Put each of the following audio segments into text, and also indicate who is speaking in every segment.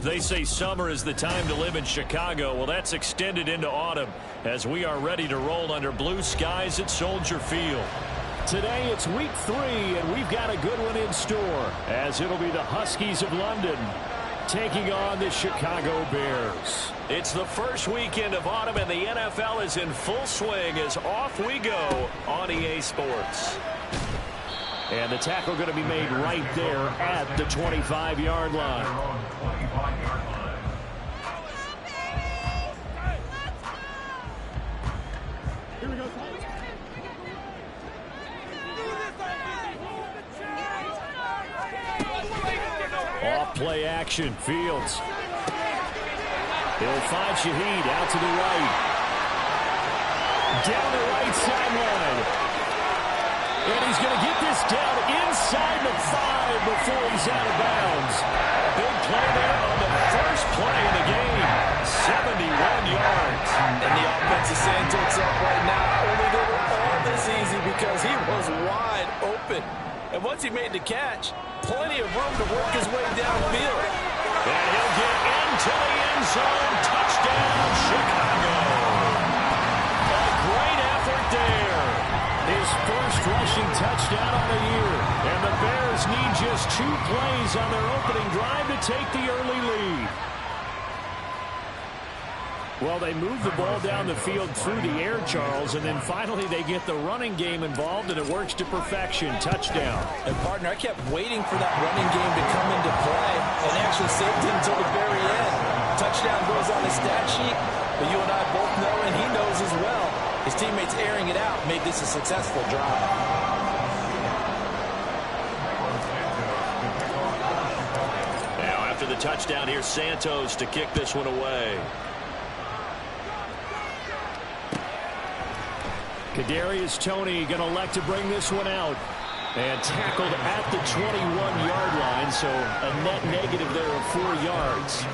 Speaker 1: They say summer is the time to live in Chicago. Well, that's extended into autumn as we are ready to roll under blue skies at Soldier Field. Today it's week 3, and we've got a good one in store, as it'll be the Huskies of London taking on the Chicago Bears. It's the first weekend of autumn, and the NFL is in full swing as off we go on EA Sports. And the tackle going to be made right there at the 25-yard line.
Speaker 2: Here we go.
Speaker 1: Off play action, Fields. He'll find Shaheed out to the right. Down the right sideline. And he's going to get this down inside the 5 before he's out of bounds. Big play there on the first play of the game. 71 yards.
Speaker 3: And the offense is saying to itself right now, only they were all this easy because he was wide open. And once he made the catch, plenty of room to work his way downfield.
Speaker 1: And he'll get into the end zone. Touchdown, Chicago. A great effort there. His first rushing touchdown on the year. And the Bears need just 2 plays on their opening drive to take the early lead. Well, they move the ball down the field through the air, Charles, and then finally they get the running game involved, and it works to perfection. Touchdown.
Speaker 3: And, partner, I kept waiting for that running game to come into play and actually saved it until the very end. Touchdown goes on the stat sheet, but you and I both know, and he knows as well, his teammates airing it out made this a successful drive.
Speaker 1: Now, after the touchdown, here's Santos to kick this one away. Kadarius Toney going to elect to bring this one out. And tackled at the 21-yard line, so a net negative there of 4 yards.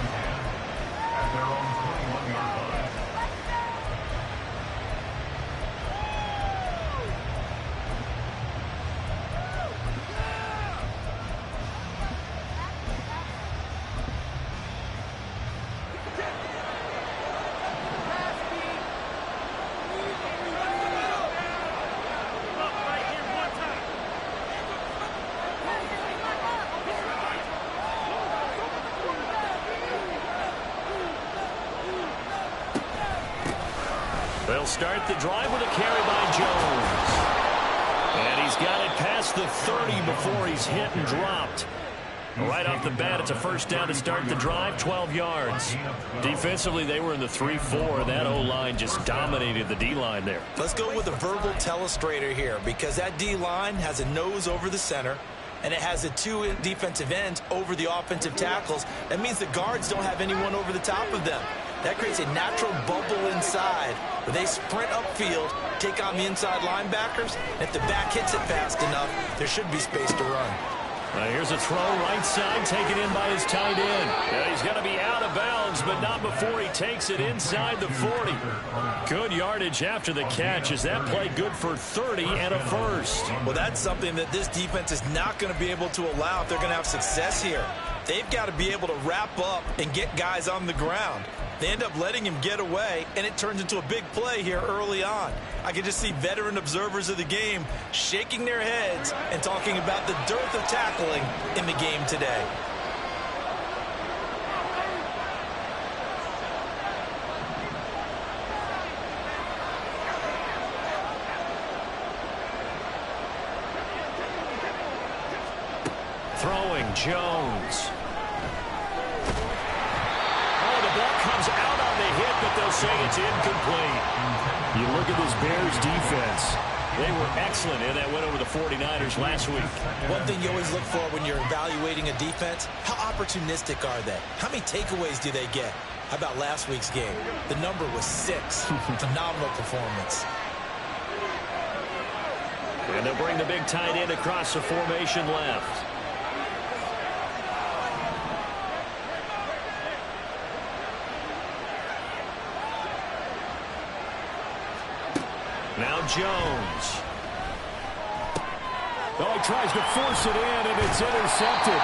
Speaker 1: They'll start the drive with a carry by Jones. And he's got it past the 30 before he's hit and dropped. Right off the bat, it's a first down to start the drive, 12 yards. Defensively, they were in the 3-4. That O-line just dominated the D-line there.
Speaker 3: Let's go with a verbal telestrator here, because that D-line has a nose over the center, and it has the 2 defensive ends over the offensive tackles. That means the guards don't have anyone over the top of them. That creates a natural bubble inside where they sprint upfield, take on the inside linebackers. And if the back hits it fast enough, there should be space to run.
Speaker 1: Here's a throw right side, taken in by his tight end. He's going to be out of bounds, but not before he takes it inside the 40. Good yardage after the catch. Is that play good for 30 and a first?
Speaker 3: Well, that's something that this defense is not going to be able to allow if they're going to have success here. They've got to be able to wrap up and get guys on the ground. They end up letting him get away, and it turns into a big play here early on. I can just see veteran observers of the game shaking their heads and talking about the dearth of tackling in the game today.
Speaker 1: Throwing Jones. Comes out on the hit, but they'll say it's incomplete. You look at this Bears defense. They were excellent in that win over the 49ers last week.
Speaker 3: One thing you always look for when you're evaluating a defense, how opportunistic are they? How many takeaways do they get? How about last week's game? The number was 6. Phenomenal performance.
Speaker 1: And they'll bring the big tight end across the formation left. Now Jones. Oh, he tries to force it in, and it's intercepted.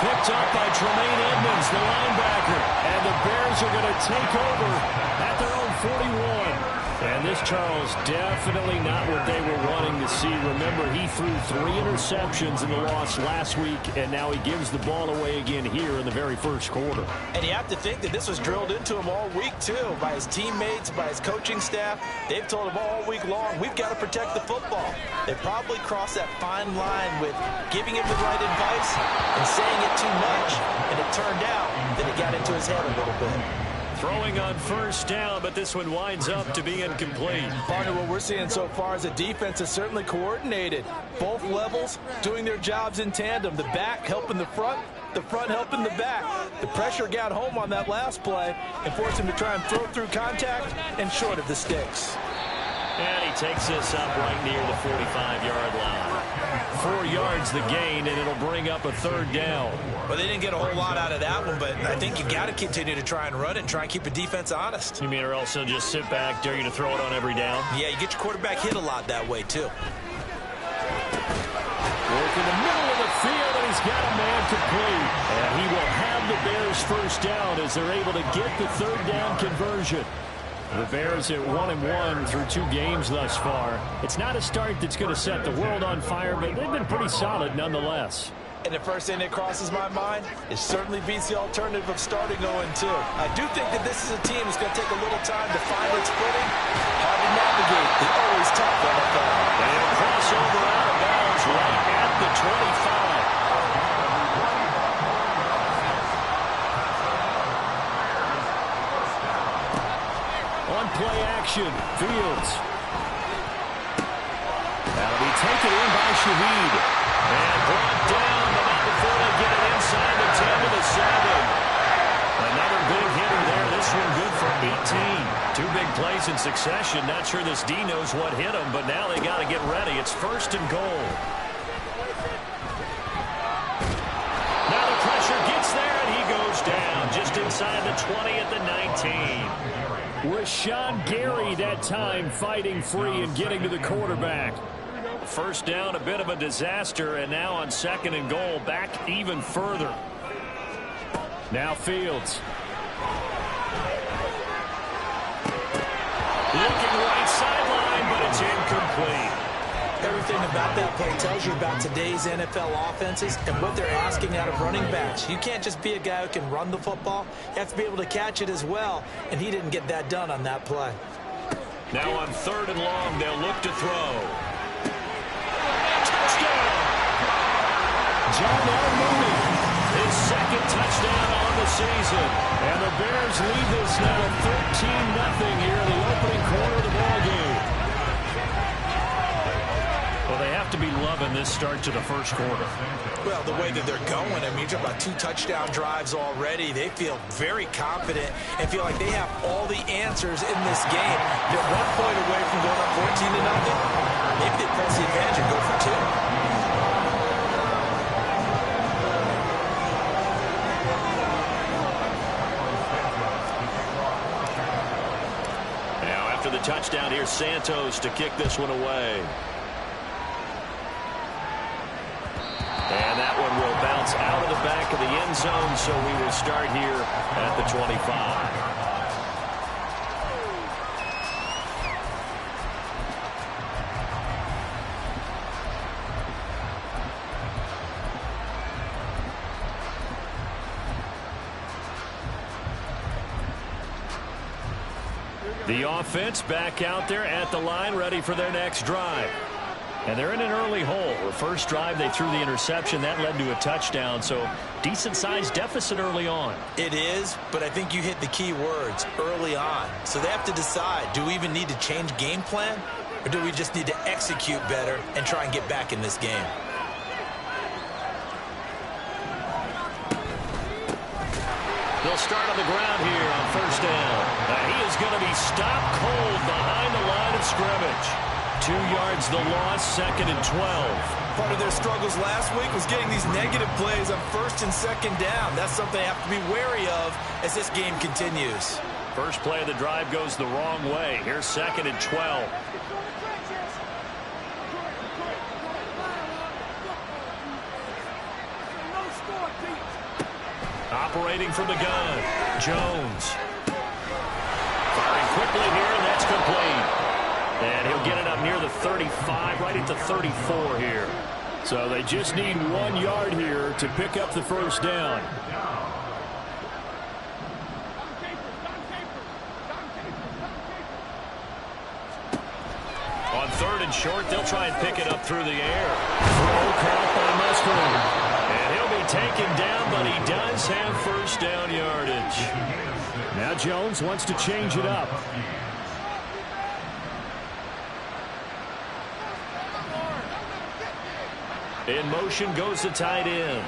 Speaker 1: Picked up by Tremaine Edmonds, the linebacker. Bears are going to take over at their own 41. And this, Charles, definitely not what they were wanting to see. Remember, he threw 3 interceptions in the loss last week, and now he gives the ball away again here in the very first quarter.
Speaker 3: And you have to think that this was drilled into him all week, too, by his teammates, by his coaching staff. They've told him all week long, we've got to protect the football. They probably crossed that fine line with giving him the right advice and saying it too much, and it turned out that it got into his head a little bit.
Speaker 1: Throwing on first down, but this one winds up to be incomplete.
Speaker 3: Partner, what we're seeing so far is a defense is certainly coordinated. Both levels doing their jobs in tandem. The back helping the front helping the back. The pressure got home on that last play and forced him to try and throw through contact and short of the sticks.
Speaker 1: And he takes this up right near the 45-yard line. 4 yards the gain, and it'll bring up a third down.
Speaker 3: Well, they didn't get a whole lot out of that one, but I think you got to continue to try and run it and try and keep the defense honest.
Speaker 1: You mean or else they'll just sit back, dare you to throw it on every down?
Speaker 3: Yeah, you get your quarterback hit a lot that way, too.
Speaker 1: Work in the middle of the field, and he's got a man complete. And he will have the Bears first down as they're able to get the third down conversion. The Bears at 1-1 through 2 games thus far. It's not a start that's going to set the world on fire, but they've been pretty solid nonetheless.
Speaker 3: And the first thing that crosses my mind is certainly beats the alternative of starting 0-2. I do think that this is a team that's going to take a little time to find its footing. Hard to navigate. It's always tough NFL.
Speaker 1: And a crossover out of bounds right at the 25. Play action. Fields. That'll be taken in by Shaheed. And brought down, but not before they get it inside the 10 to the 7. Another big hitter there. This one good for 18. 2 big plays in succession. Not sure this D knows what hit him, but now they got to get ready. It's first and goal. Now the pressure gets there, and he goes down just inside the 20 at the 19. Rashawn Gary that time fighting free and getting to the quarterback. First down, a bit of a disaster, and now on second and goal, back even further. Now Fields. Looking right sideline, but it's incomplete.
Speaker 3: Everything about that play tells you about today's NFL offenses and what they're asking out of running backs. You can't just be a guy who can run the football. You have to be able to catch it as well, and he didn't get that done on that play.
Speaker 1: Now on third and long, they'll look to throw. Touchdown! John Mooney, his second touchdown on the season. And the Bears lead this now 13-0 here in the opening quarter of the ballgame. Well, they have to be loving this start to the first quarter.
Speaker 3: Well, the way that they're going, I mean, you're talking about 2 touchdown drives already. They feel very confident and feel like they have all the answers in this game. They're 1 point away from going up 14-0. Maybe they press the advantage and go for 2.
Speaker 1: Now, after the touchdown, here's Santos to kick this one away. And that one will bounce out of the back of the end zone, so we will start here at the 25. The offense back out there at the line, ready for their next drive. And they're in an early hole. The first drive, they threw the interception. That led to a touchdown, so decent-sized deficit early on.
Speaker 3: It is, but I think you hit the key words, early on. So they have to decide, do we even need to change game plan, or do we just need to execute better and try and get back in this game?
Speaker 1: They'll start on the ground here on first down. He is going to be stopped cold behind the line of scrimmage. 2 yards the loss, second and 12.
Speaker 3: Part of their struggles last week was getting these negative plays on first and second down. That's something they have to be wary of as this game continues.
Speaker 1: First play of the drive goes the wrong way. Here's second and 12. Operating from the gun, Jones. quickly here, and that's complete. And he'll get it up near the 35, right at the 34 here. So they just need 1 yard here to pick up the first down. On 3rd and short, they'll try and pick it up through the air. Throw caught by Musgrave. And he'll be taken down, but he does have first down yardage. Now Jones wants to change it up. In motion goes the tight end.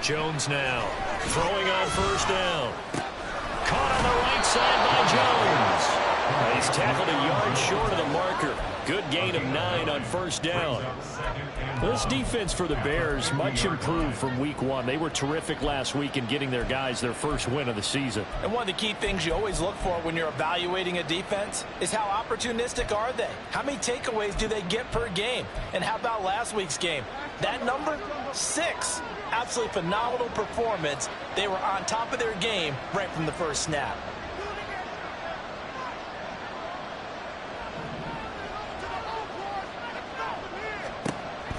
Speaker 1: Jones now throwing on first down. Caught on the right side by Jones. He's tackled a yard short of the marker. Good gain of 9 on first down. This defense for the Bears, much improved from week 1. They were terrific last week in getting their guys their first win of the season.
Speaker 3: And one of the key things you always look for when you're evaluating a defense is how opportunistic are they? How many takeaways do they get per game? And how about last week's game? That number, 6. Absolutely phenomenal performance. They were on top of their game right from the first snap.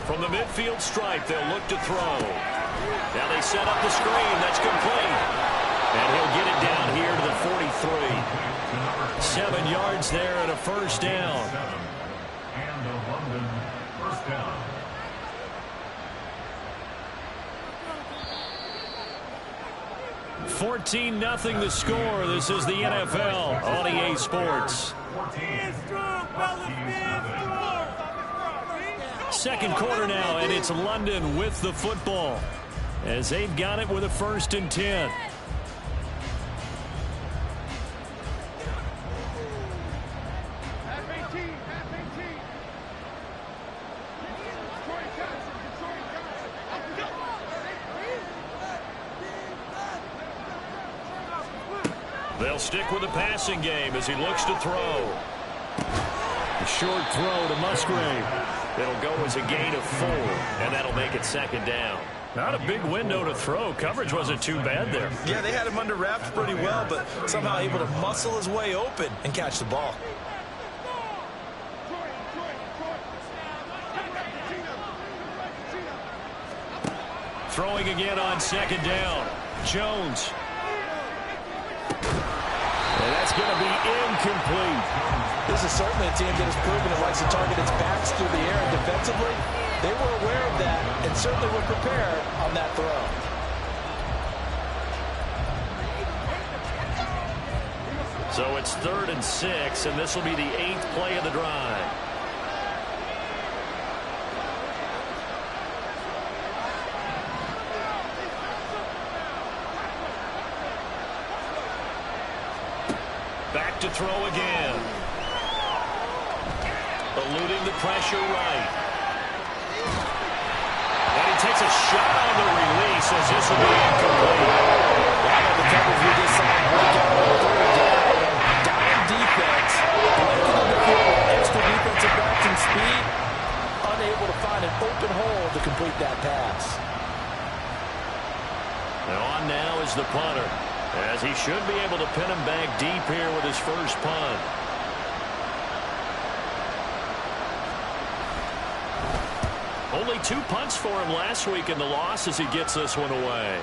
Speaker 1: From the midfield stripe, they'll look to throw. Now they set up the screen. That's complete. And he'll get it down here to the 43. 7 yards there and a first down.
Speaker 2: And a London first down.
Speaker 1: $14-0 the score. This is the NFL on EA Sports. Second quarter now, and it's London with the football as they've got it with a 1st and 10. They'll stick with the passing game as he looks to throw. A short throw to Musgrave. It'll go as a gain of 4, and that'll make it 2nd down. Not a big window to throw. Coverage wasn't too bad there.
Speaker 3: Yeah, they had him under wraps pretty well, but somehow able to muscle his way open and catch the ball.
Speaker 1: Throwing again on 2nd down. Jones. And that's going to be incomplete.
Speaker 3: This is certainly a team that has proven it likes to target its backs through the air, and defensively, they were aware of that and certainly were prepared on that throw.
Speaker 1: So it's 3rd and 6, and this will be the 8th play of the drive. Back to throw again. Eluding the pressure right. And he takes a shot on the release as this will be incomplete.
Speaker 3: The coverage we just saw break out on 3rd down. Down defense. Blanking on the field with extra defensive backs and speed. Unable to find an open hole to complete that pass.
Speaker 1: And on now is the punter, as he should be able to pin him back deep here with his first punt. Only 2 punts for him last week in the loss as he gets this one away.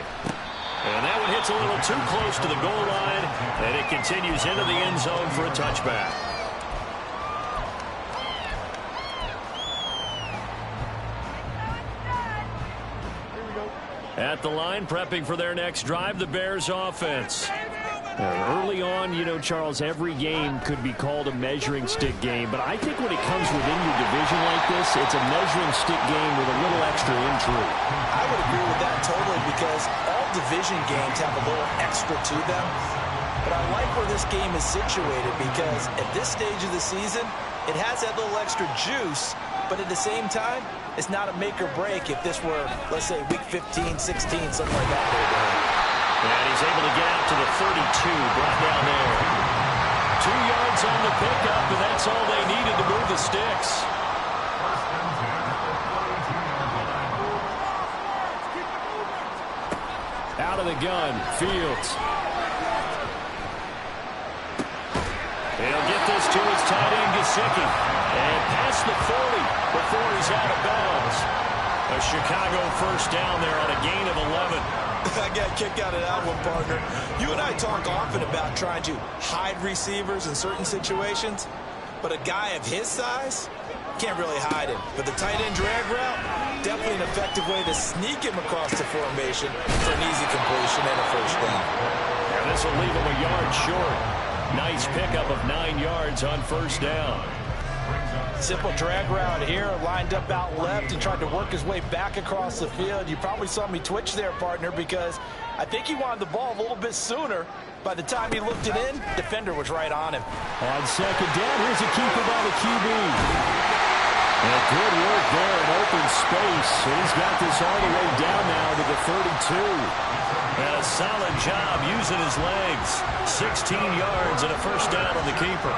Speaker 1: And that one hits a little too close to the goal line, and it continues into the end zone for a touchback. At the line, prepping for their next drive, the Bears offense. Early on, you know, Charles, every game could be called a measuring stick game. But I think when it comes within your division like this, it's a measuring stick game with a little extra intrigue.
Speaker 3: I would agree with that totally, because all division games have a little extra to them. But I like where this game is situated, because at this stage of the season, it has that little extra juice. But at the same time, it's not a make or break if this were, let's say, week 15, 16, something like that.
Speaker 1: And he's able to get out to the 32, brought down there. 2 yards on the pickup, and that's all they needed to move the sticks. Out of the gun, Fields. He'll get this to his tight end, Gesicki. And past the 40 before he's out of bounds. A Chicago first down there on a gain of 11.
Speaker 3: I got a kick out of that one, partner. You and I talk often about trying to hide receivers in certain situations, but a guy of his size can't really hide him. But the tight end drag route, definitely an effective way to sneak him across the formation for an easy completion and a first down.
Speaker 1: And this will leave him a yard short. Nice pickup of 9 yards on first down.
Speaker 3: Simple drag route here, lined up out left and tried to work his way back across the field. You probably saw me twitch there, partner, because I think he wanted the ball a little bit sooner. By the time he looked it in, defender was right on him.
Speaker 1: On second down, here's a keeper by the QB. And good work there in open space. And he's got this all the way down now to the 32. And a solid job using his legs. 16 yards and a first down on the keeper.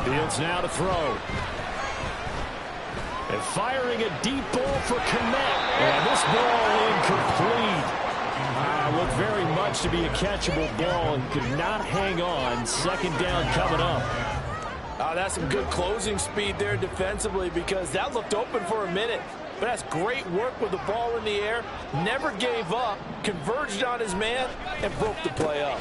Speaker 1: Fields now to throw. And firing a deep ball for Kmet. And this ball incomplete. Looked very much to be a catchable ball and could not hang on. Second down coming up.
Speaker 4: That's some good closing speed there defensively, because that looked open for a minute. But that's great work with the ball in the air. Never gave up. Converged on his man and broke the play up.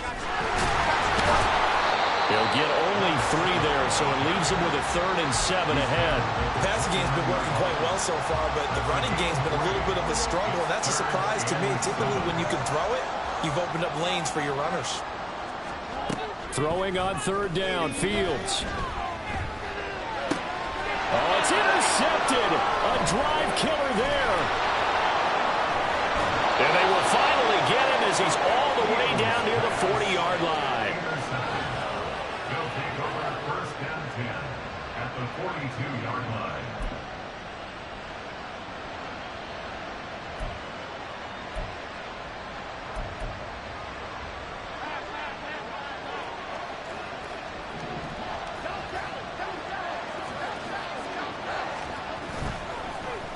Speaker 1: He'll get only 3 there, so it leaves him with a 3rd and 7 ahead.
Speaker 3: The passing game's been working quite well so far, but the running game's been a little bit of a struggle, and that's a surprise to me. Typically, when you can throw it, you've opened up lanes for your runners.
Speaker 1: Throwing on 3rd down, Fields. Oh, it's intercepted. A drive killer there. And they will finally get him as he's all the way down near the 40-yard line.
Speaker 2: They'll take over first and 10 at the 42-yard line.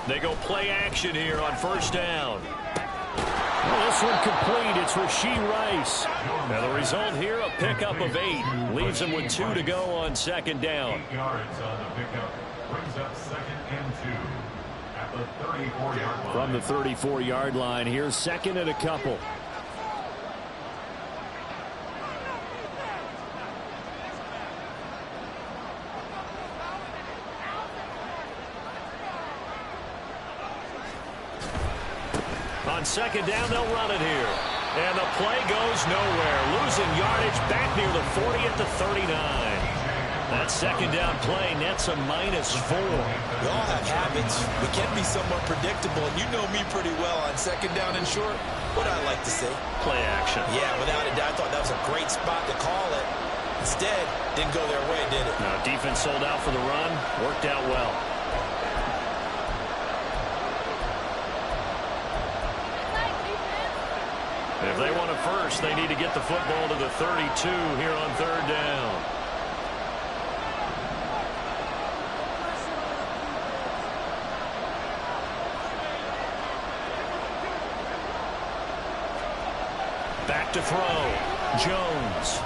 Speaker 1: They go play action here on first down. Well, this one complete. It's Rashee Rice. Now the result here, a pickup of 8. Leaves him with 2 to go on second down.
Speaker 2: 8 yards on the pickup. Brings up 2nd and 2 at the 34-yard line.
Speaker 1: From the 34-yard line, here's 2nd and a couple. On second down, they'll run it here. And the play goes nowhere. Losing yardage back near the 40 at the 39. That second down play nets a -4.
Speaker 3: We all have habits. We can be somewhat predictable, and you know me pretty well on second down and short. What I like to say?
Speaker 1: Play action.
Speaker 3: Yeah, without a doubt, I thought that was a great spot to call it. Instead, didn't go their way, did it?
Speaker 1: No, defense sold out for the run. Worked out well. If they want a first, they need to get the football to the 32 here on 3rd down. Back to throw. Jones.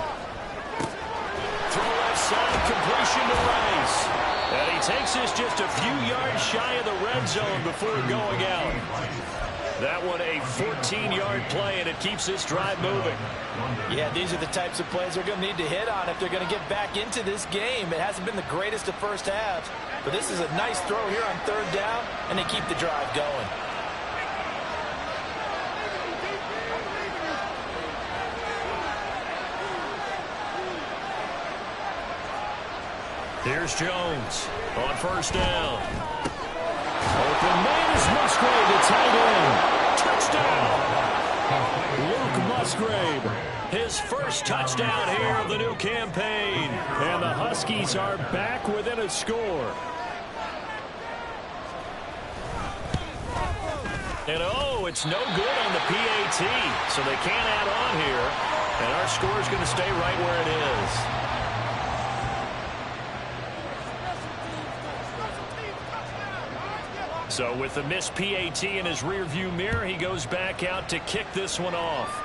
Speaker 1: Throw left side, completion to Rice. And he takes this just a few yards shy of the red zone before going out. That one a 14-yard play, and it keeps this drive moving.
Speaker 4: Yeah, these are the types of plays they're going to need to hit on if they're going to get back into this game. It hasn't been the greatest of first halves, but this is a nice throw here on 3rd down, and they keep the drive going.
Speaker 1: Here's Jones on first down. Open man is Musgrave, the tight end. Touchdown! Luke Musgrave, his first touchdown here of the new campaign. And the Huskies are back within a score. And oh, it's no good on the PAT, so they can't add on here. And our score is going to stay right where it is. So with the missed PAT in his rearview mirror, he goes back out to kick this one off.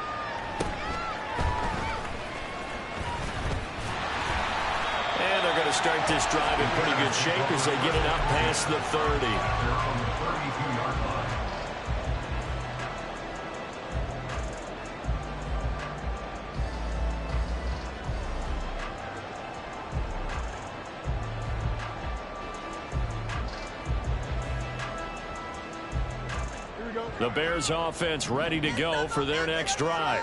Speaker 1: start this drive in pretty good shape as they get it up past the 30.
Speaker 2: They're on the 32-yard line.
Speaker 1: The Bears offense ready to go for their next drive.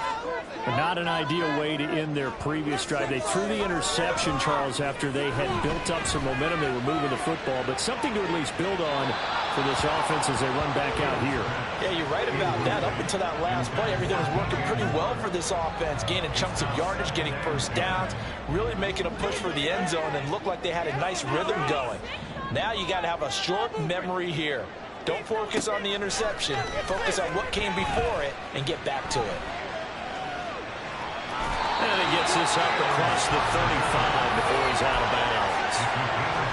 Speaker 5: Not an ideal way to end their previous drive. They threw the interception, Charles, after they had built up some momentum. They were moving the football, but something to at least build on for this offense as they run back out here.
Speaker 4: Yeah, you're right about that. Up until that last play, everything was working pretty well for this offense, gaining chunks of yardage, getting first downs, really making a push for the end zone, and looked like they had a nice rhythm going. Now you got to have a short memory here. Don't focus on the interception. Focus on what came before it and get back to it.
Speaker 1: And he gets this up across the 35 before he's out of bounds.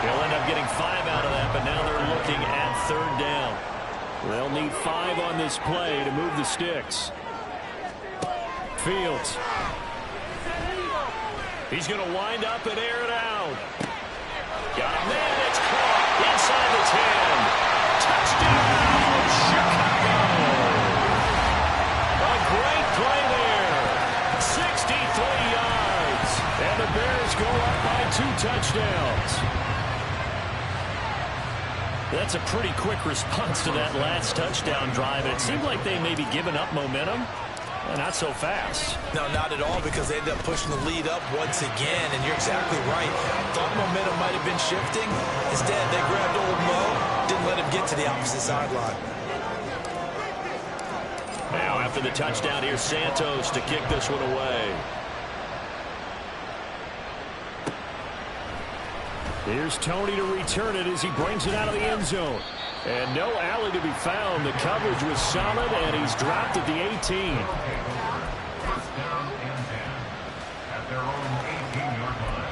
Speaker 1: He'll end up getting 5 out of that, but now they're looking at 3rd down. They'll need 5 on this play to move the sticks. Fields. He's going to wind up and air it out. Got a man. It's caught inside the 10. Touchdown, Chicago! A great play there. 63 yards. And the Bears go up by 2 touchdowns. That's a pretty quick response to that last touchdown drive. It seemed like they may be giving up momentum. Not so fast.
Speaker 3: No, not at all, because they ended up pushing the lead up once again, and you're exactly right. Thought momentum might have been shifting. Instead, they grabbed old Mo, didn't let him get to the opposite sideline.
Speaker 1: Now, after the touchdown, here's Santos to kick this one away.
Speaker 5: Here's Tony to return it as he brings it out of the end zone. And no alley to be found. The coverage was solid, and he's dropped at the 18.
Speaker 2: First down and 10 at their own 18-yard line.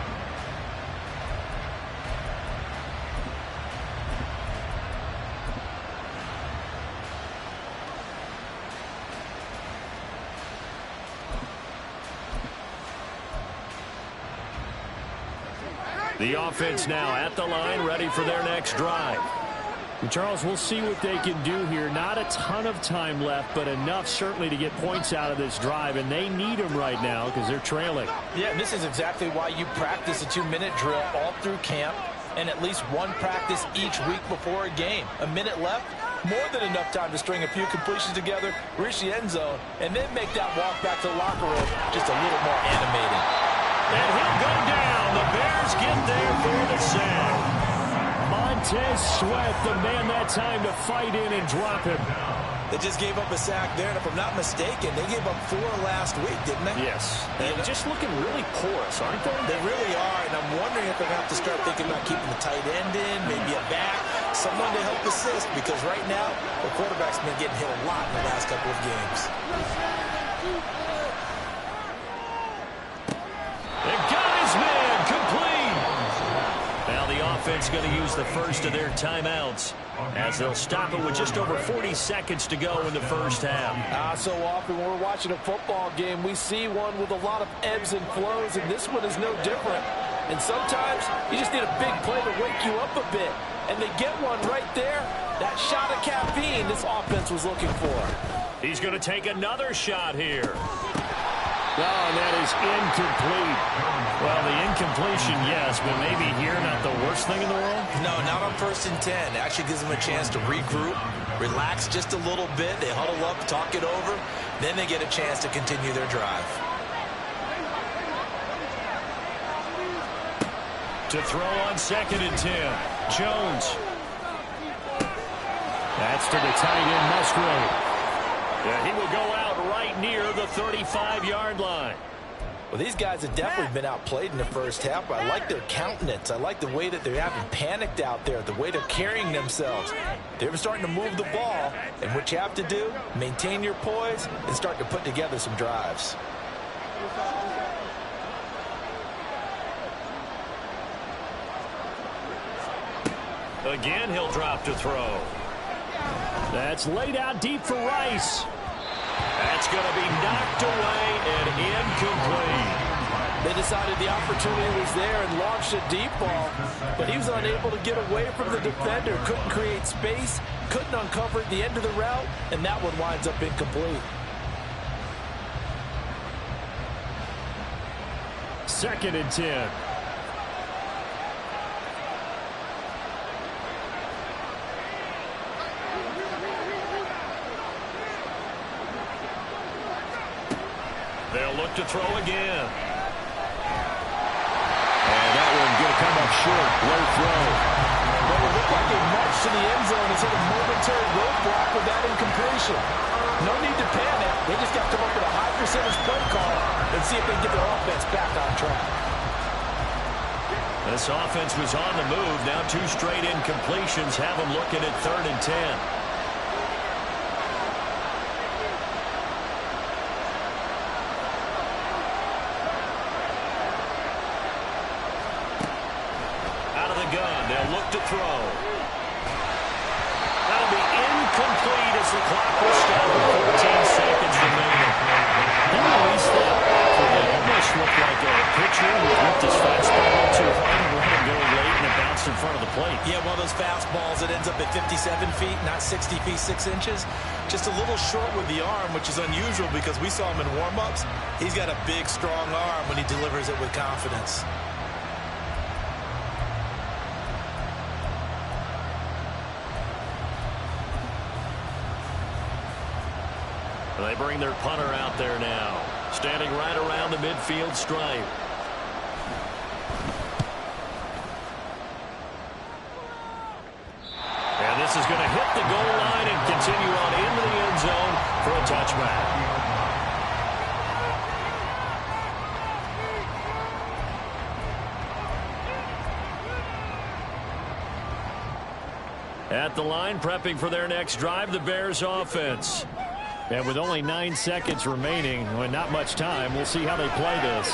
Speaker 1: The offense now at the line, ready for their next drive.
Speaker 5: And Charles, we'll see what they can do here. Not a ton of time left, but enough certainly to get points out of this drive, and they need them right now because they're trailing.
Speaker 4: Yeah, this is exactly why you practice a 2-minute drill all through camp and at least one practice each week before a game. A minute left, more than enough time to string a few completions together, reach the end zone, and then make that walk back to the locker room just a little more animating.
Speaker 1: And he'll go down. The Bears get there for the sack.
Speaker 5: Montez Sweat, the man that time to fight in and drop him.
Speaker 3: They just gave up a sack there, and if I'm not mistaken, they gave up 4 last week, didn't they?
Speaker 1: Yes. And just looking really porous, aren't they?
Speaker 3: They really are, and I'm wondering if they're going to have to start thinking about keeping the tight end in, maybe a back, someone to help assist, because right now, the quarterback's been getting hit a lot in the last couple of games.
Speaker 1: They got his man complete. Now the offense going to use the first of their timeouts as they'll stop it with just over 40 seconds to go in the first half.
Speaker 4: So often when we're watching a football game, we see one with a lot of ebbs and flows, and this one is no different. And sometimes you just need a big play to wake you up a bit. And they get one right there. That shot of caffeine this offense was looking for.
Speaker 1: He's going to take another shot here.
Speaker 5: Oh, and that is incomplete.
Speaker 1: Well, the incompletion, yes, but maybe here not the worst thing in the world?
Speaker 3: No, not on 1st and 10. It actually gives them a chance to regroup, relax just a little bit. They huddle up, talk it over. Then they get a chance to continue their drive.
Speaker 1: To throw on 2nd and 10. Jones.
Speaker 5: That's to the tight end, Musgrave.
Speaker 1: Yeah, he will go out right near the 35-yard line.
Speaker 4: Well, these guys have definitely been outplayed in the first half. I like their countenance. I like the way that they're having panicked out there, the way they're carrying themselves. They're starting to move the ball, and what you have to do, maintain your poise and start to put together some drives.
Speaker 1: Again, he'll drop to throw.
Speaker 5: That's laid out deep for Rice.
Speaker 1: That's going to be knocked away and incomplete.
Speaker 4: They decided the opportunity was there and launched a deep ball, but he was unable to get away from the defender, couldn't create space, couldn't uncover at the end of the route, and that one winds up incomplete.
Speaker 5: 2nd and 10.
Speaker 1: They'll look to throw again. And that one going to come up short. Low throw.
Speaker 4: Well, it looked like they marched to the end zone and hit a momentary roadblock with that incompletion. No need to panic. They just got to come up with a high percentage play call and see if they can get their offense back on track.
Speaker 1: This offense was on the move. Now 2 straight incompletions have them looking at 3rd and 10. They'll look to throw. That'll be incomplete as the clock will stop with 14 seconds remaining.
Speaker 5: They released that backward. It almost looked like a pitcher who whipped his fastball too hard and let him go late and it bounced in front of the plate.
Speaker 3: Yeah, one of those fastballs that ends up at 57 feet, not 60 feet, 6 inches. Just a little short with the arm, which is unusual because we saw him in warm-ups. He's got a big, strong arm when he delivers it with confidence.
Speaker 1: They bring their punter out there now, standing right around the midfield stripe. And this is going to hit the goal line and continue on into the end zone for a touchback. At the line, prepping for their next drive, the Bears offense.
Speaker 5: And with only 9 seconds remaining, well, not much time, we'll see how they play this.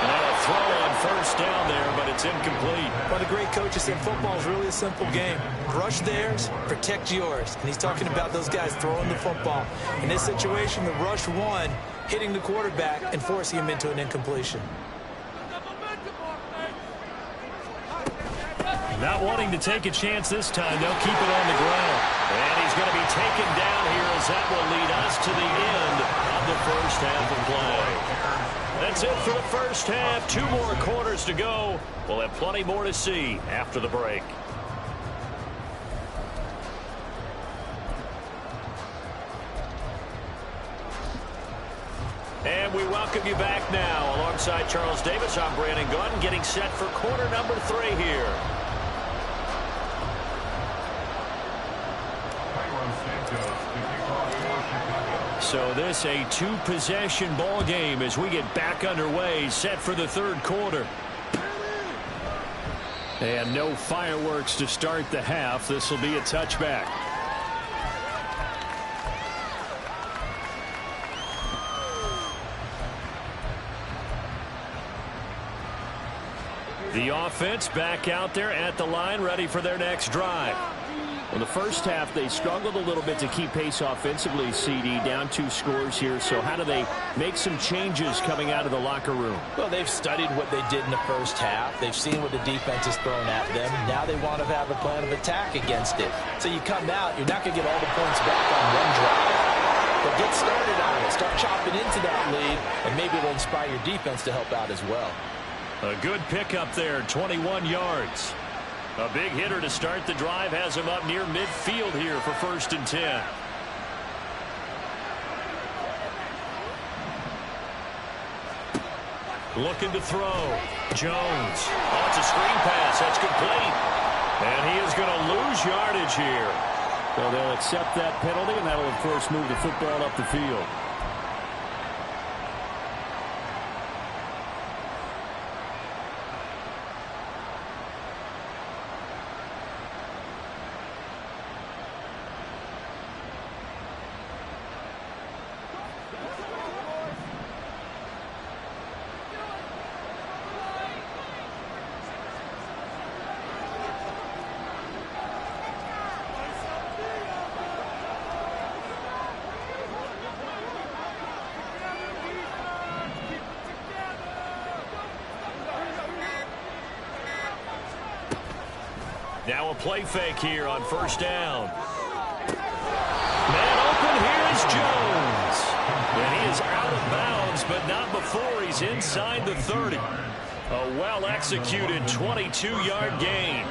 Speaker 1: And a throw on 1st down there, but it's incomplete.
Speaker 3: Well, the great coaches said football is really a simple game. Rush theirs, protect yours. And he's talking about those guys throwing the football. In this situation, the rush won, hitting the quarterback and forcing him into an incompletion.
Speaker 1: Not wanting to take a chance this time. They'll keep it on the ground. And he's going to be taken down here as that will lead us to the end of the 1st half of play. That's it for the 1st half. 2 more quarters to go. We'll have plenty more to see after the break. And we welcome you back now. Alongside Charles Davis, I'm Brandon Gunn, getting set for quarter number 3 here. So this a 2-possession ball game as we get back underway, set for the 3rd quarter.
Speaker 5: And no fireworks to start the half. This will be a touchback. The offense back out there at the line, ready for their next drive. Well, the 1st half, they struggled a little bit to keep pace offensively, CD, down 2 scores here. So how do they make some changes coming out of the locker room?
Speaker 4: Well, they've studied what they did in the 1st half. They've seen what the defense has thrown at them. Now they want to have a plan of attack against it. So you come out, you're not going to get all the points back on one drive. But get started on it. Start chopping into that lead, and maybe it'll inspire your defense to help out as well.
Speaker 1: A good pickup there, 21 yards. A big hitter to start the drive has him up near midfield here for 1st and 10. Looking to throw. Jones. Oh, it's a screen pass. That's complete. And he is going to lose yardage here.
Speaker 5: So they'll accept that penalty, and that'll, of course, move the football up the field.
Speaker 1: Now a play fake here on first down. Man open, here is Jones. And he is out of bounds, but not before he's inside the 30. A well-executed 22-yard gain.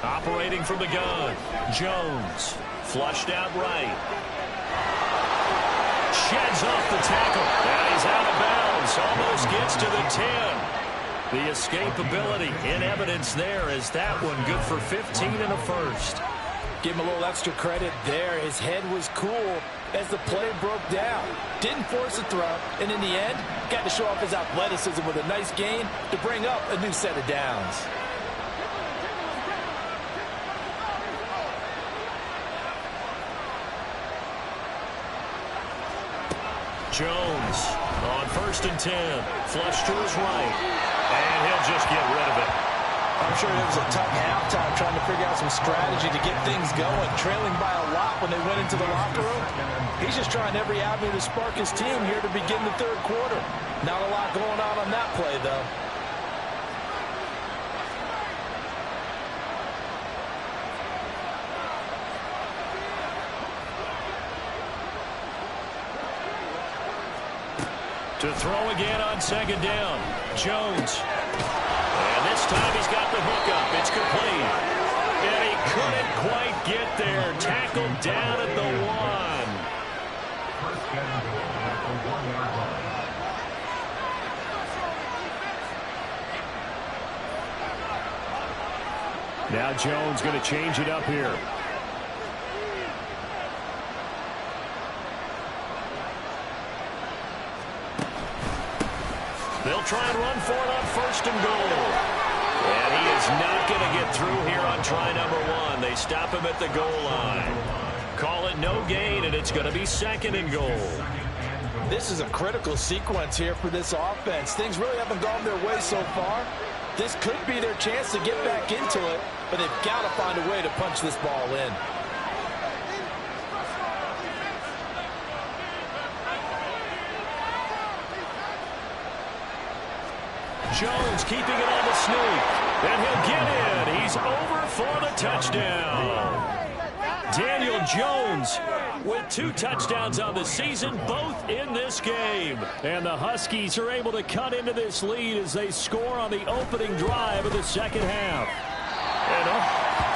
Speaker 1: Operating from the gun, Jones, flushed out right. Sheds off the tackle, and he's out of bounds, almost gets to the 10. The escapability in evidence there as that one good for 15 and a first.
Speaker 4: Give him a little extra credit there. His head was cool as the play broke down. Didn't force a throw, and in the end, got to show off his athleticism with a nice gain to bring up a new set of downs.
Speaker 1: Jones on first and 10. Flush to his right. And he'll just get rid of it.
Speaker 3: I'm sure it was a tough halftime trying to figure out some strategy to get things going. Trailing by a lot when they went into the locker room. He's just trying every avenue to spark his team here to begin the third quarter. Not a lot going on that play, though.
Speaker 1: To throw again on second down. Jones. And this time he's got the hook up. It's complete. And he couldn't quite get there. Tackled down at the 1.
Speaker 2: First and goal at the 1-yard line.
Speaker 5: Now Jones going to change it up here.
Speaker 1: They'll try and run for it on first and goal. And he is not going to get through here on try number 1. They stop him at the goal line. Call it no gain, and it's going to be second and goal.
Speaker 3: This is a critical sequence here for this offense. Things really haven't gone their way so far. This could be their chance to get back into it, but they've got to find a way to punch this ball in.
Speaker 1: Jones keeping it on the sneak. And he'll get in. He's over for the touchdown. Daniel Jones with 2 touchdowns on the season, both in this game.
Speaker 5: And the Huskies are able to cut into this lead as they score on the opening drive of the second half.
Speaker 1: And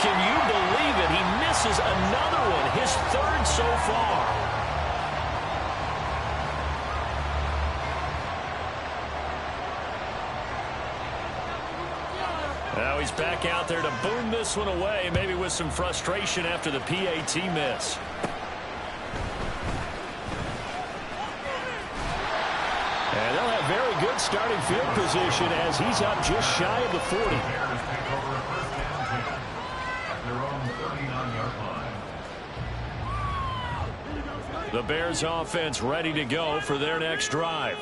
Speaker 1: can you believe it? He misses another one, his 3rd so far. Now he's back out there to boom this one away, maybe with some frustration after the PAT miss.
Speaker 5: And they'll have very good starting field position as he's up just shy of the 40.
Speaker 2: Bears take over first and 10 at their own 39-yard line.
Speaker 1: The Bears offense ready to go for their next drive.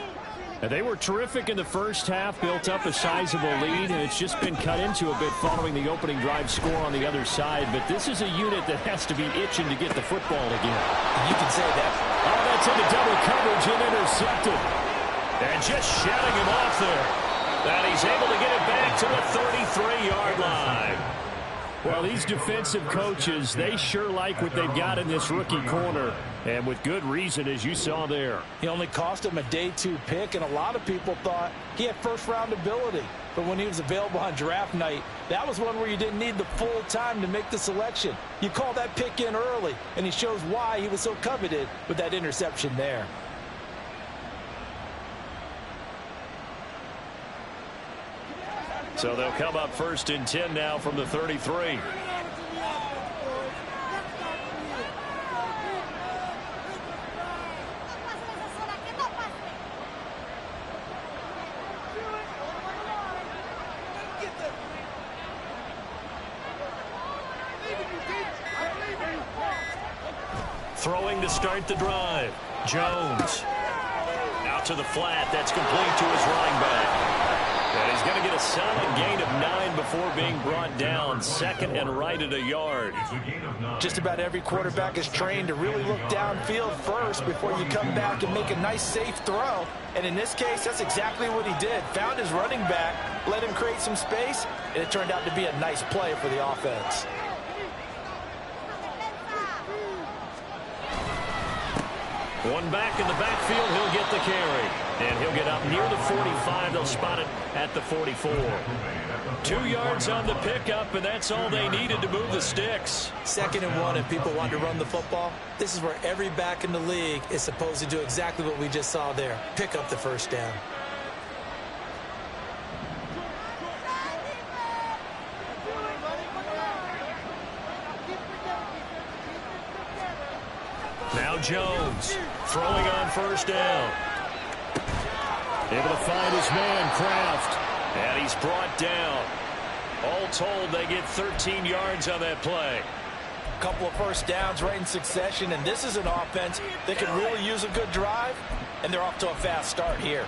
Speaker 5: And they were terrific in the first half, built up a sizable lead, and it's just been cut into a bit following the opening drive score on the other side. But this is a unit that has to be itching to get the football again.
Speaker 3: You can say that.
Speaker 5: Oh, that's into double coverage and intercepted.
Speaker 1: And just shutting him off there. And he's able to get it back to the 33-yard line.
Speaker 5: Well, these defensive coaches, they sure like what they've got in this rookie corner. And with good reason, as you saw there.
Speaker 3: He only cost him a day 2 pick, and a lot of people thought he had first-round ability. But when he was available on draft night, that was one where you didn't need the full time to make the selection. You call that pick in early, and he shows why he was so coveted with that interception there.
Speaker 1: So they'll come up first and 10 now from the 33. Throwing to start the drive. Jones. Out to the flat. That's complete to his running back. And he's going to get a solid gain of 9 before being brought down. 2nd and right at a yard.
Speaker 4: Just about every quarterback is trained to really look downfield first before you come back and make a nice, safe throw. And in this case, that's exactly what he did. Found his running back, let him create some space, and it turned out to be a nice play for the offense.
Speaker 1: One back in the backfield, he'll get the carry. And he'll get up near the 45. They'll spot it at the 44. 2 yards on the pickup, and that's all they needed to move the sticks.
Speaker 3: 2nd and 1, and people want to run the football. This is where every back in the league is supposed to do exactly what we just saw there. Pick up the first down.
Speaker 1: Now Jones throwing on first down. Able to find his man, Kraft. And he's brought down. All told, they get 13 yards on that play.
Speaker 4: A couple of first downs right in succession, and this is an offense that could really use a good drive, and they're off to a fast start here.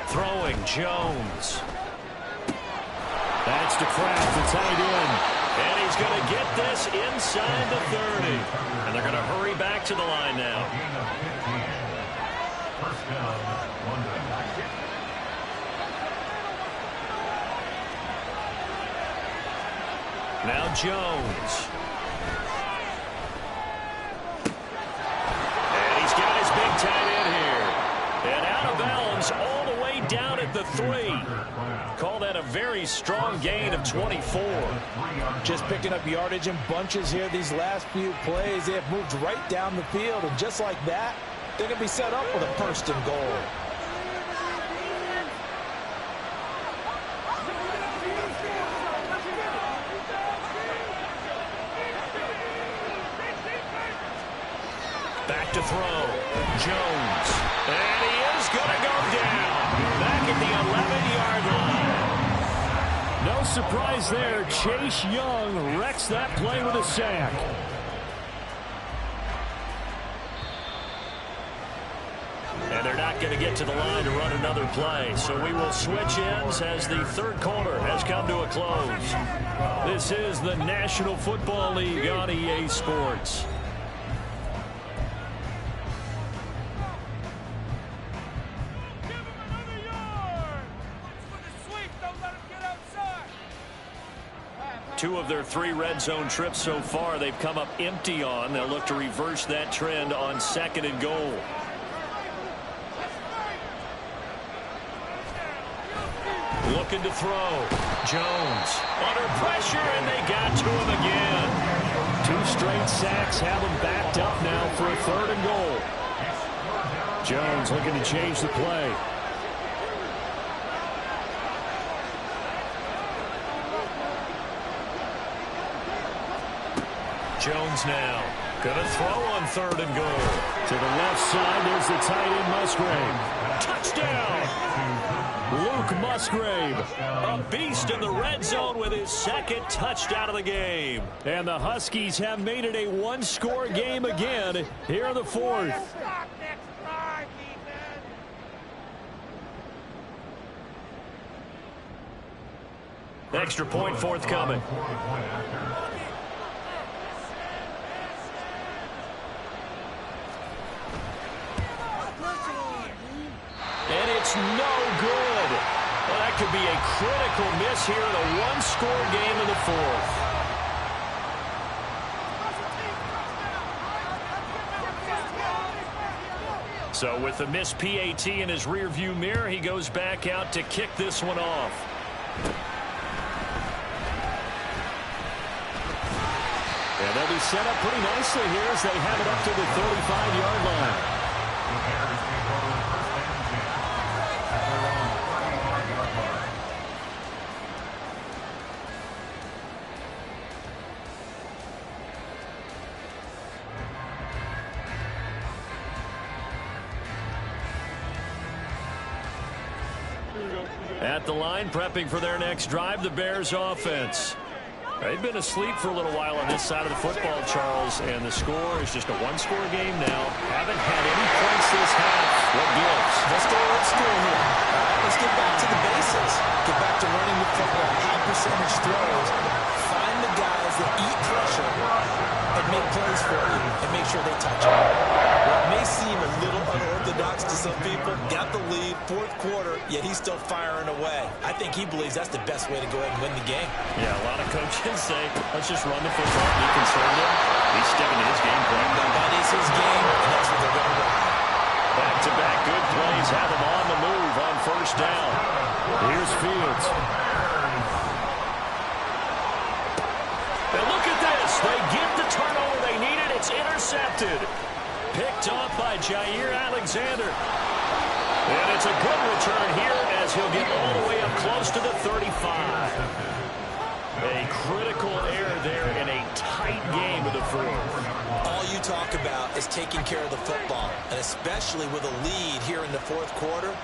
Speaker 1: Throwing, Jones. That's to Kraft, the tight end. And he's going to get this inside the 30. And they're going to hurry back to the line now. Now Jones. And he's got his big tight end here. And out of bounds all the way down at the 3. Call that a very strong gain of 24.
Speaker 4: Just picking up yardage in bunches here these last few plays. They have moved right down the field, and just like that, they're going to be set up with a 1st and goal.
Speaker 1: Back to throw. Jones. And he is going to go down. Back at the 11-yard line.
Speaker 5: No surprise there. Chase Young wrecks that play with a sack.
Speaker 1: And they're not going to get to the line to run another play. So we will switch ends as the 3rd quarter has come to a close. This is the National Football League on EA Sports. Two of their 3 red zone trips so far they've come up empty on. They'll look to reverse that trend on 2nd and goal. Looking to throw. Jones under pressure, and they got to him again.
Speaker 5: 2 straight sacks have him backed up now for a 3rd and goal. Jones looking to change the play.
Speaker 1: Jones now going to throw on 3rd and goal.
Speaker 5: To the left side, there's the tight end Musgrave.
Speaker 1: Touchdown! Luke Musgrave, a beast in the red zone with his 2nd touchdown of the game.
Speaker 5: And the Huskies have made it a 1-score game again here in the 4th.
Speaker 1: Extra point forthcoming. And it's no good. Well, that could be a critical miss here in a 1-score game in the 4th. So with the missed PAT in his rearview mirror, he goes back out to kick this one off.
Speaker 5: And they'll be set up pretty nicely here as they have it up to the 35-yard line.
Speaker 1: At the line, prepping for their next drive, the Bears offense. They've been asleep for a little while on this side of the football, Charles, and the score is just a one-score game now. Haven't had any points this half. What gives?
Speaker 3: Let's go old school here. All right, let's get back to the basics. Get back to running the football, high percentage throws. Find the guys that eat pressure and make plays for you and make sure they touch it. Well, it may seem a little unorthodox to some people. Got the lead, fourth quarter, yet he's still firing away. I think he believes that's the best way to go ahead and win the game.
Speaker 1: Yeah, a lot of coaches say, let's just run the football, be conservative. He's sticking to his game plan.
Speaker 3: That is his game, and that's what they're going to run.
Speaker 1: Back-to-back good plays have him on the move on first down. Here's Fields. And look at this. They get the turnover they needed. It's intercepted. Picked off by Jair Alexander. And it's a good return here as he'll get all the way up close to the 35. A critical error there in a tight game of the fourth.
Speaker 3: All you talk about is taking care of the football, and especially with a lead here in the fourth quarter.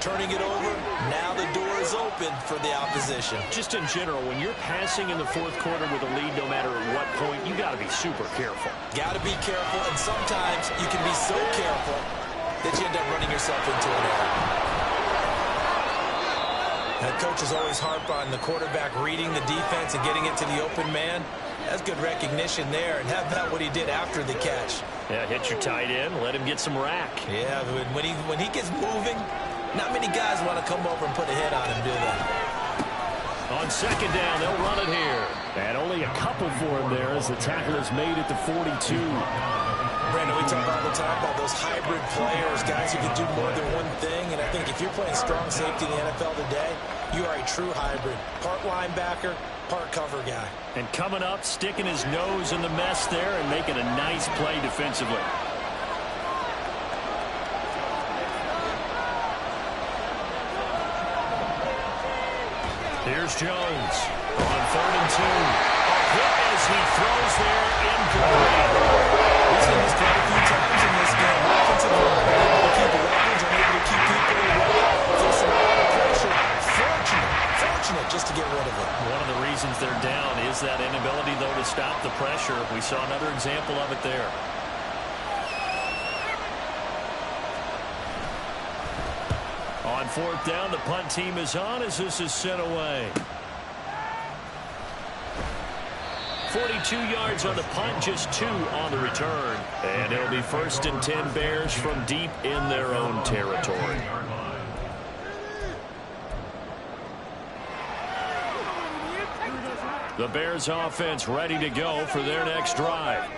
Speaker 3: Turning it over, now the door is open for the opposition.
Speaker 1: Just in general, when you're passing in the fourth quarter with a lead, no matter at what point, you got to be super careful.
Speaker 3: Got to be careful, and sometimes you can be so careful that you end up running yourself into an error. That coach is always harp on the quarterback reading the defense and getting it to the open man. That's good recognition there, and how about what he did after the catch?
Speaker 1: Yeah, hit your tight end, let him get some rack.
Speaker 3: Yeah, when he gets moving, not many guys want to come over and put a hit on him, do they?
Speaker 1: On second down, they'll run it here.
Speaker 5: And only a couple for him there as the tackle is made at the 42.
Speaker 3: Brandon, we talk all the time about those hybrid players, guys who can do more than one thing. And I think if you're playing strong safety in the NFL today, you are a true hybrid. Part linebacker, part cover guy.
Speaker 1: And coming up, sticking his nose in the mess there and making a nice play defensively. Here's Jones on 3rd and 2. A hit as he throws there incomplete.
Speaker 3: He's seen this quite a few times in this game. Offensive line able to keep weapons, able to keep people away, facing a lot of pressure. Fortunate just to get rid of it.
Speaker 1: One of the reasons they're down is that inability, though, to stop the pressure. We saw another example of it there. On 4th down, the punt team is on as this is sent away. 42 yards on the punt, just 2 on the return. And it'll be 1st and 10 Bears from deep in their own territory. The Bears offense ready to go for their next drive.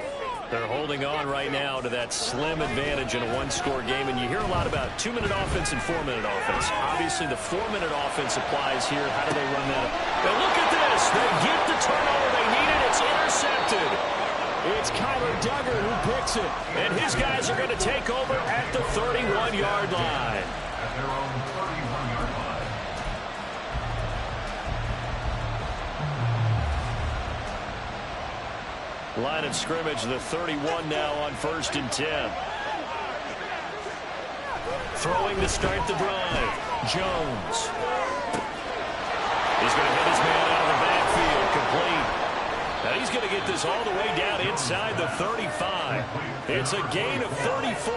Speaker 1: They're holding on right now to that slim advantage in a one-score game, and you hear a lot about 2-minute offense and 4-minute offense. Obviously, the 4-minute offense applies here. How do they run that? And look at this. They get the turnover they needed. It's intercepted. It's Kyler Duggar who picks it, and his guys are going to take over at the 31-yard line.
Speaker 2: At their own 31-yard line.
Speaker 1: Line of scrimmage, the 31 now on 1st and 10. Throwing to start the drive. Jones. He's going to hit his man out of the backfield. Complete. Now he's going to get this all the way down inside the 35. It's a gain of 34.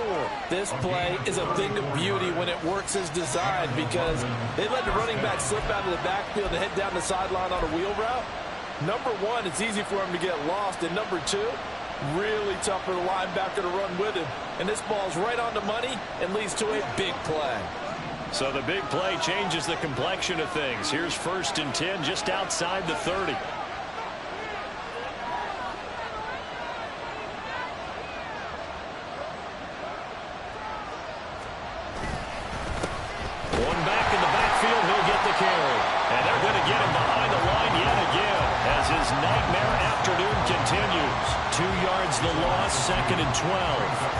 Speaker 4: This play is a thing of beauty when it works as designed because they let the running back slip out of the backfield and head down the sideline on a wheel route. Number one, it's easy for him to get lost. And number two, really tough for the linebacker to run with him. And this ball's right on the money and leads to a big play.
Speaker 1: So the big play changes the complexion of things. Here's 1st and 10 just outside the 30. One back in the backfield, he'll get the carry. And they're going to get him behind the line yet again as his nightmare afternoon continues. 2 yards the loss, 2nd and 12.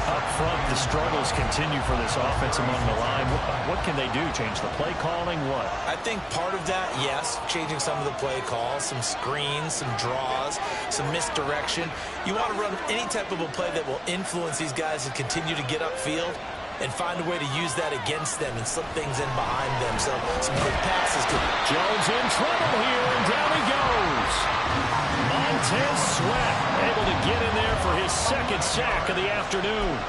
Speaker 1: Up front, the struggles continue for this offense among the line. What can they do? Change the play calling? What?
Speaker 3: I think part of that, yes, changing some of the play calls, some screens, some draws, some misdirection. You want to run any type of a play that will influence these guys and continue to get upfield. and find a way to use that against them and slip things in behind them. So some quick passes.
Speaker 5: Jones in trouble here, and down he goes. Montez Sweat able to get in there for his second sack of the afternoon.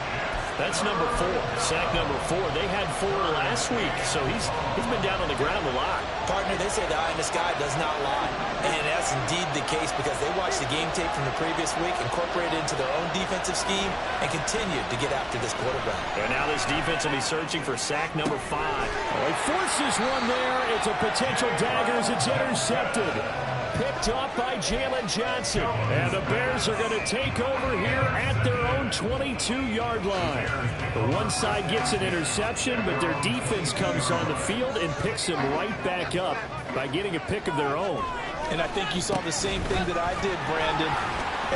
Speaker 5: That's number 4. Sack number 4. They had 4 last week, so he's been down on the ground a lot.
Speaker 3: Partner, they say the eye in the sky does not lie. And that's indeed the case because they watched the game tape from the previous week, incorporated it into their own defensive scheme, and continued to get after this quarterback.
Speaker 5: And now this defense will be searching for sack number 5. Oh, he forces one there. It's a potential dagger as it's intercepted. Picked off by Jalen Johnson. And the Bears are going to take over here at their own 22-yard line. The one side gets an interception, but their defense comes on the field and picks him right back up by getting a pick of their own.
Speaker 4: And I think you saw the same thing that I did, Brandon.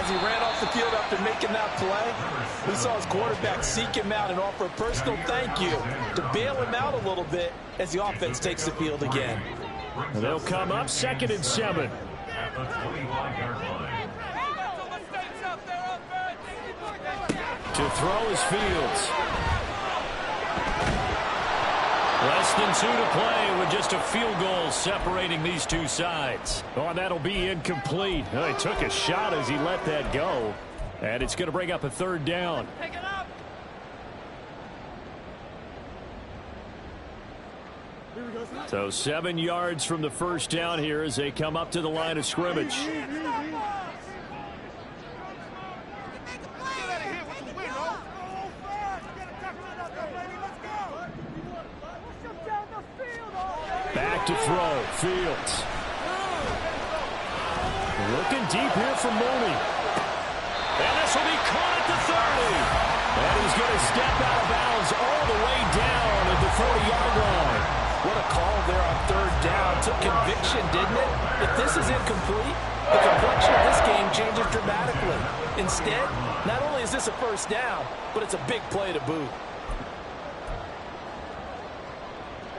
Speaker 4: As he ran off the field after making that play, we saw his quarterback seek him out and offer a personal thank you to bail him out a little bit as the offense takes the field again.
Speaker 5: And they'll come up 2nd and 7.
Speaker 2: At the 25-yard line.
Speaker 5: To throw is Fields. Less than 2 to play with just a field goal separating these two sides. Oh, and that'll be incomplete. Oh, he took a shot as he let that go. And it's going to bring up a 3rd down. So 7 yards from the first down here as they come up to the line of scrimmage. Back to throw. Fields. Looking deep here for Mooney. And this will be caught at the 30. And he's going to step out of bounds all the way down at the 40-yard line.
Speaker 4: What a call there on 3rd down. Took conviction, didn't it? If this is incomplete, the complexion of this game changes dramatically. Instead, not only is this a 1st down, but it's a big play to boot.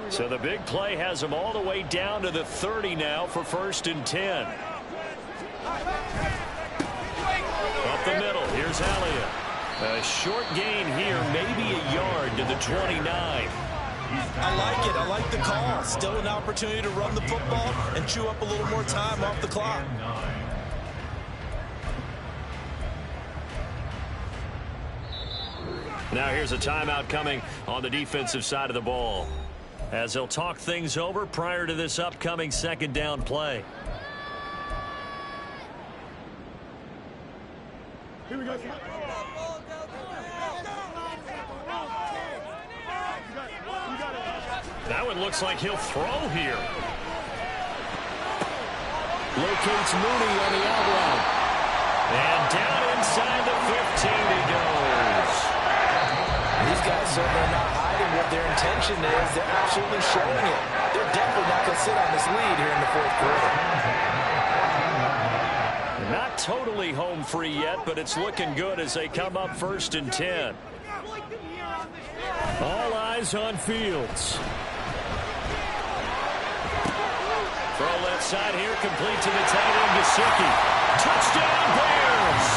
Speaker 5: So the big play has them all the way down to the 30 now for 1st and 10. Up the middle, here's Elliott. A short gain here, maybe a yard to the 29.
Speaker 3: I like it. I like the call. Still an opportunity to run the football and chew up a little more time off the clock.
Speaker 5: Now here's a timeout coming on the defensive side of the ball, as they'll talk things over prior to this upcoming 2nd down play.
Speaker 6: Here we go.
Speaker 5: That one looks like he'll throw here. Locates Mooney on the outrun. And down inside the 15 he goes.
Speaker 4: These guys certainly are not hiding what their intention is. They're absolutely showing it. They're definitely not going to sit on this lead here in the 4th quarter.
Speaker 5: Not totally home free yet, but it's looking good as they come up 1st and 10. All eyes on Fields. Throw left side here, complete to the tight end, Gesicki. Touchdown, Bears!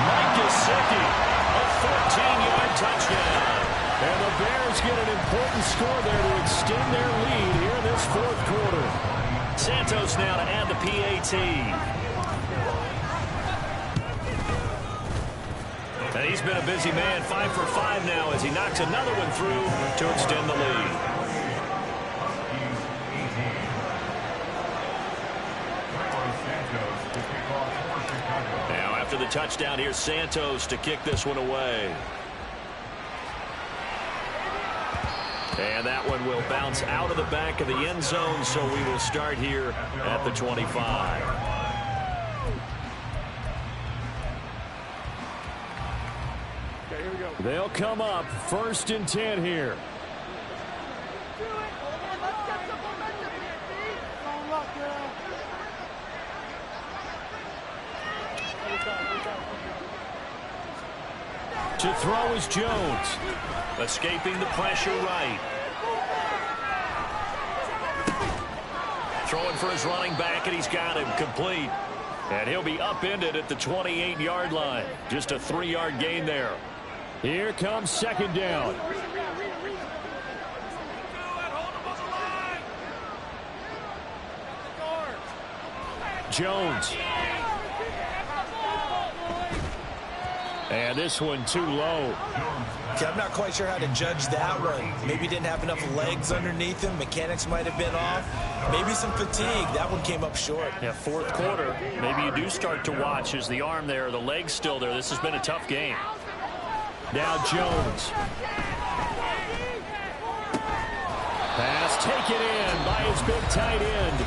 Speaker 5: Mike Gesicki, a 14-yard touchdown. And the Bears get an important score there to extend their lead here in this 4th quarter. Santos now to add the PAT. And he's been a busy man, 5 for 5 now as he knocks another one through to extend the lead. Now after the touchdown, here's Santos to kick this one away. And that one will bounce out of the back of the end zone, so we will start here at the 25. They'll come up 1st and 10 here. To throw is Jones. Escaping the pressure right. Throwing for his running back, and he's got him complete. And he'll be upended at the 28-yard line. Just a 3-yard gain there. Here comes second down. Jones. And this one too low.
Speaker 3: Okay, I'm not quite sure how to judge that one. Maybe he didn't have enough legs underneath him. Mechanics might have been off. Maybe some fatigue. That one came up short.
Speaker 5: Yeah, fourth quarter. Maybe you do start to watch as the arm there, the leg's still there. This has been a tough game. Now Jones. Pass taken in by his big tight end.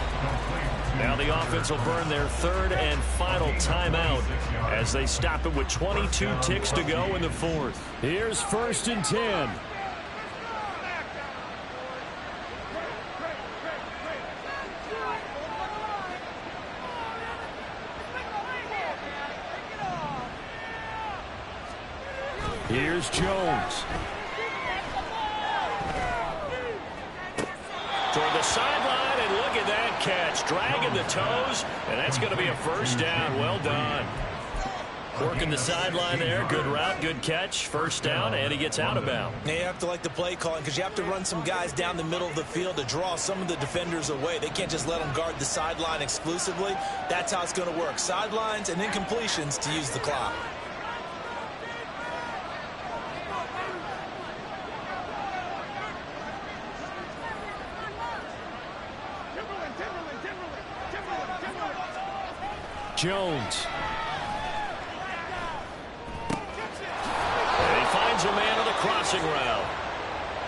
Speaker 5: Now the offense will burn their third and final timeout as they stop it with 22 ticks to go in the fourth. Here's 1st and 10. Here's Jones. Toward the sideline, and look at that catch. Dragging the toes, and that's going to be a first down. Well done. Working the sideline there. Good route, good catch. First down, and he gets out of bounds.
Speaker 3: Now you have to like the play calling because you have to run some guys down the middle of the field to draw some of the defenders away. They can't just let them guard the sideline exclusively. That's how it's going to work. Sidelines and incompletions to use the clock.
Speaker 5: Jones. And he finds a man on the crossing route.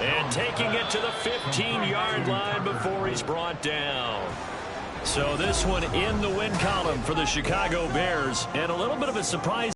Speaker 5: And taking it to the 15-yard line before he's brought down. So this one in the win column for the Chicago Bears. And a little bit of a surprise.